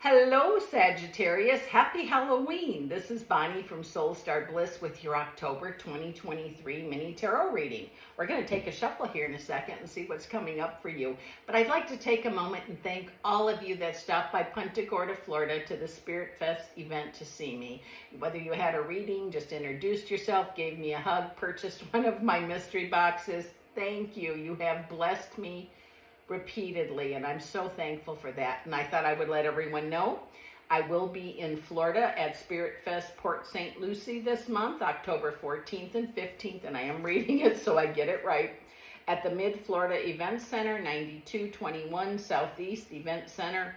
Hello, Sagittarius. Happy Halloween. This is Bonnie from Soul Star Bliss with your October 2023 mini tarot reading. We're going to take a shuffle here in a second and see what's coming up for you. But I'd like to take a moment and thank all of you that stopped by Punta Gorda, Florida to the Spirit Fest event to see me. Whether you had a reading, just introduced yourself, gave me a hug, purchased one of my mystery boxes, thank you. You have blessed me repeatedly, and I'm so thankful for that. And I thought I would let everyone know I will be in Florida at Spirit Fest Port St. Lucie this month, October 14th and 15th, and I am reading it so I get it right, at the MIDFLORIDA Event Center, 9221 Southeast Event Center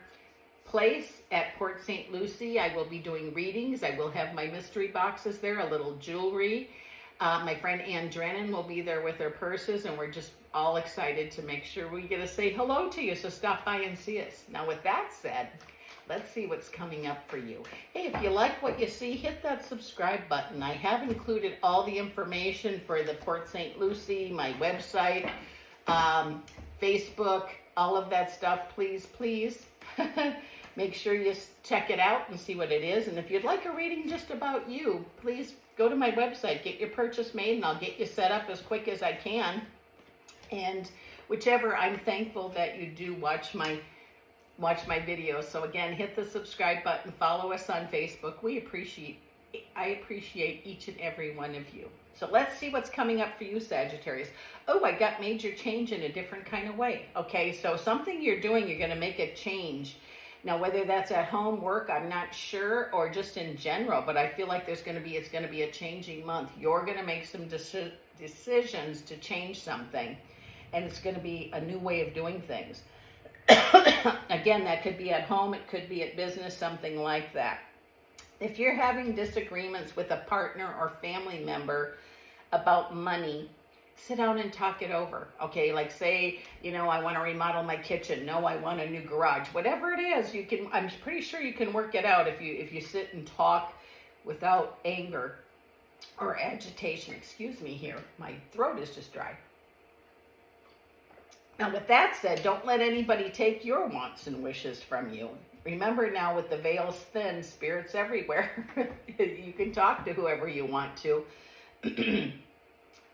Place at Port St. Lucie. I will be doing readings. I will have my mystery boxes there, a little jewelry. My friend Ann Drennan will be there with her purses, and we're just all excited to make sure we get to say hello to you, so stop by and see us. Now, with that said, let's see what's coming up for you. Hey, if you like what you see, hit that subscribe button. I have included all the information for the Port St. Lucie, my website, Facebook, all of that stuff. Please, please. Make sure you check it out and see what it is. And if you'd like a reading just about you, please go to my website, get your purchase made, and I'll get you set up as quick as I can. And whichever, I'm thankful that you do watch my videos. So again, hit the subscribe button, follow us on Facebook. I appreciate each and every one of you. So let's see what's coming up for you, Sagittarius. Oh, I got major change in a different kind of way. Okay, so something you're doing, you're going to make a change. Now, whether that's at home, work, I'm not sure, or just in general, but I feel like it's going to be a changing month. You're going to make some decisions to change something, and it's going to be a new way of doing things. Again, that could be at home, it could be at business, something like that. If you're having disagreements with a partner or family member about money, sit down and talk it over. Okay, like say, I want to remodel my kitchen. No, I want a new garage. Whatever it is, I'm pretty sure you can work it out if you sit and talk without anger or agitation. Excuse me here. My throat is just dry. Now, with that said, don't let anybody take your wants and wishes from you. Remember now, with the veils thin, spirits everywhere. You can talk to whoever you want to.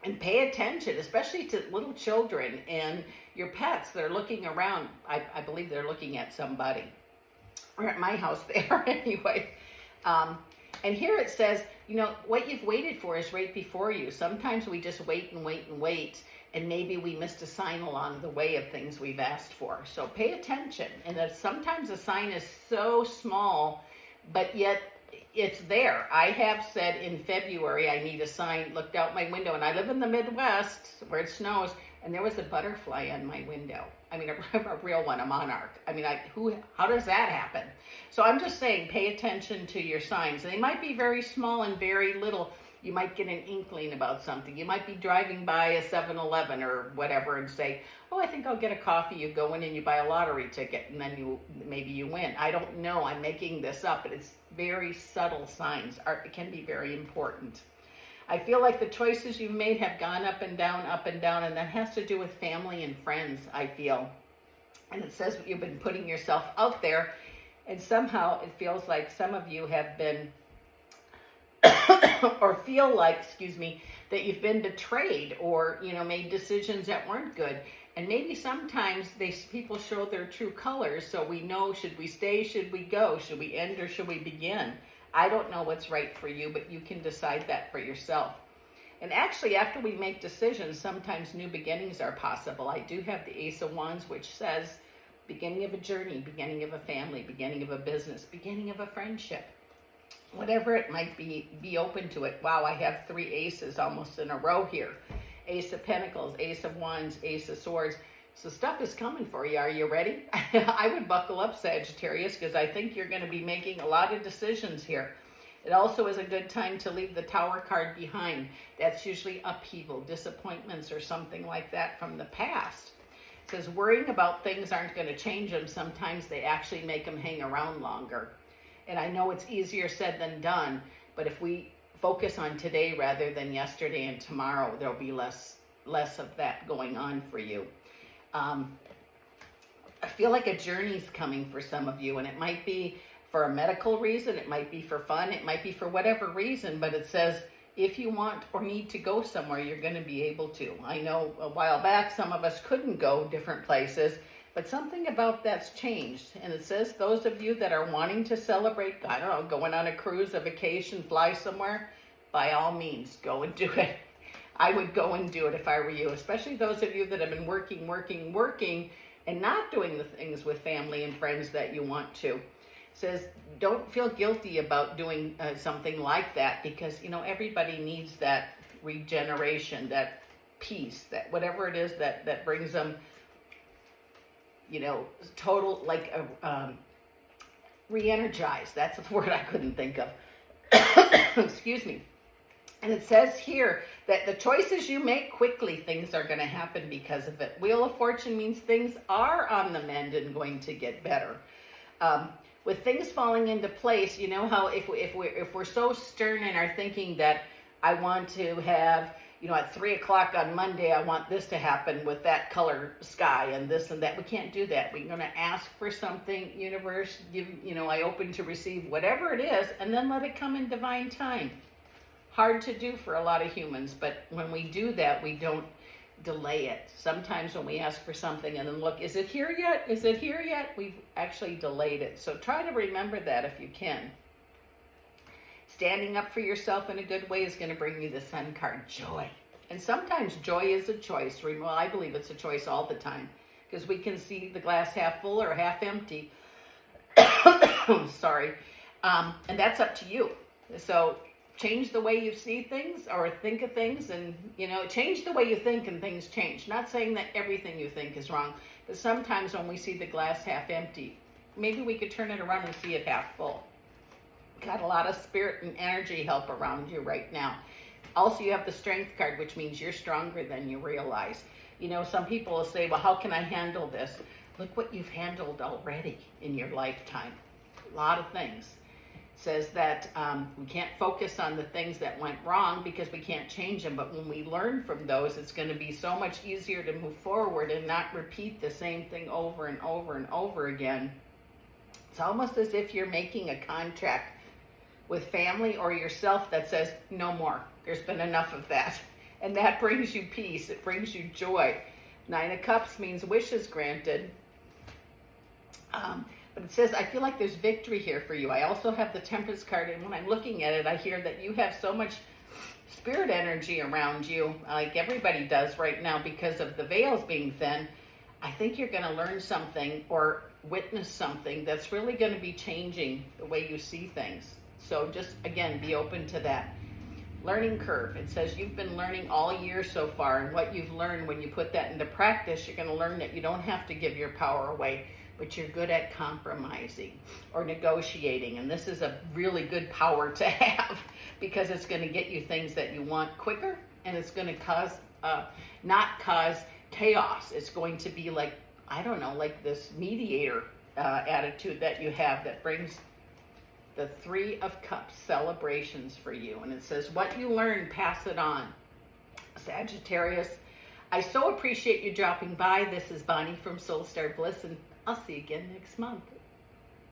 And pay attention, especially to little children and your pets. They're looking around. I believe they're looking at somebody. Or at my house they are anyway. And here it says, what you've waited for is right before you. Sometimes we just wait and wait and wait, and maybe we missed a sign along the way of things we've asked for. So pay attention. And that sometimes a sign is so small, but yet it's there. I have said in February, I need a sign, looked out my window, and I live in the Midwest where it snows, and there was a butterfly on my window. I mean, a real one, a monarch. I mean, how does that happen? So I'm just saying, pay attention to your signs. They might be very small and very little. You might get an inkling about something. You might be driving by a 7-Eleven or whatever and say, oh, I think I'll get a coffee. You go in and you buy a lottery ticket, and then maybe you win. I don't know. I'm making this up, but it's very subtle signs. It can be very important. I feel like the choices you've made have gone up and down, and that has to do with family and friends, I feel. And it says you've been putting yourself out there, and somehow it feels like some of you have been or feel like, that you've been betrayed or, made decisions that weren't good. And maybe sometimes people show their true colors, so we know, should we stay, should we go, should we end, or should we begin? I don't know what's right for you, but you can decide that for yourself. And actually, after we make decisions, sometimes new beginnings are possible. I do have the Ace of Wands, which says beginning of a journey, beginning of a family, beginning of a business, beginning of a friendship. Whatever it might be open to it. Wow, I have 3 aces almost in a row here. Ace of Pentacles, Ace of Wands, Ace of Swords. So stuff is coming for you. Are you ready? I would buckle up, Sagittarius, because I think you're going to be making a lot of decisions here. It also is a good time to leave the Tower card behind. That's usually upheaval, disappointments, or something like that from the past. It says worrying about things aren't going to change them. Sometimes they actually make them hang around longer. And I know it's easier said than done, but if we focus on today rather than yesterday and tomorrow, there'll be less of that going on for you. I feel like a journey's coming for some of you, and it might be for a medical reason, it might be for fun, it might be for whatever reason, but it says if you want or need to go somewhere, you're going to be able to. I know a while back some of us couldn't go different places, but something about that's changed. And it says those of you that are wanting to celebrate, I don't know, going on a cruise, a vacation, fly somewhere, by all means, go and do it. I would go and do it if I were you, especially those of you that have been working, and not doing the things with family and friends that you want to. It says, don't feel guilty about doing something like that, because, you know, everybody needs that regeneration, that peace, that whatever it is that brings them, you know, total, like, re-energize. That's a word I couldn't think of. Excuse me. And it says here that the choices you make quickly, things are going to happen because of it. Wheel of Fortune means things are on the mend and going to get better. With things falling into place, you know how if we're so stern in our thinking that I want to have, you know, at 3 o'clock on Monday, I want this to happen with that color sky and this and that. We can't do that. We're going to ask for something, universe, give, you know, I open to receive whatever it is, and then let it come in divine time. Hard to do for a lot of humans, but when we do that, we don't delay it. Sometimes when we ask for something and then look, is it here yet? Is it here yet? We've actually delayed it. So try to remember that if you can. Standing up for yourself in a good way is going to bring you the Sun card, joy. And sometimes joy is a choice. Well, I believe it's a choice all the time, because we can see the glass half full or half empty. Sorry. And that's up to you. So change the way you see things or think of things, and, you know, change the way you think and things change. Not saying that everything you think is wrong, but sometimes when we see the glass half empty, maybe we could turn it around and see it half full. Got a lot of spirit and energy help around you right now. Also, you have the Strength card, which means you're stronger than you realize. You know, some people will say, well, how can I handle this? Look what you've handled already in your lifetime. A lot of things. Says that we can't focus on the things that went wrong because we can't change them. But when we learn from those, it's going to be so much easier to move forward and not repeat the same thing over and over and over again. It's almost as if you're making a contract with family or yourself that says, no more. There's been enough of that. And that brings you peace. It brings you joy. 9 of Cups means wishes granted. But it says, I feel like there's victory here for you. I also have the Temperance card, and when I'm looking at it, I hear that you have so much spirit energy around you, like everybody does right now because of the veils being thin. I think you're going to learn something or witness something that's really going to be changing the way you see things. So just, again, be open to that. Learning curve. It says you've been learning all year so far, and what you've learned, when you put that into practice, you're going to learn that you don't have to give your power away, but you're good at compromising or negotiating. And this is a really good power to have, because it's going to get you things that you want quicker, and it's going to cause, not cause chaos. It's going to be like, I don't know, like this mediator attitude that you have that brings the 3 of Cups celebrations for you. And it says, what you learn, pass it on. Sagittarius, I so appreciate you dropping by. This is Bonnie from Soul Star Bliss, and I'll see you again next month.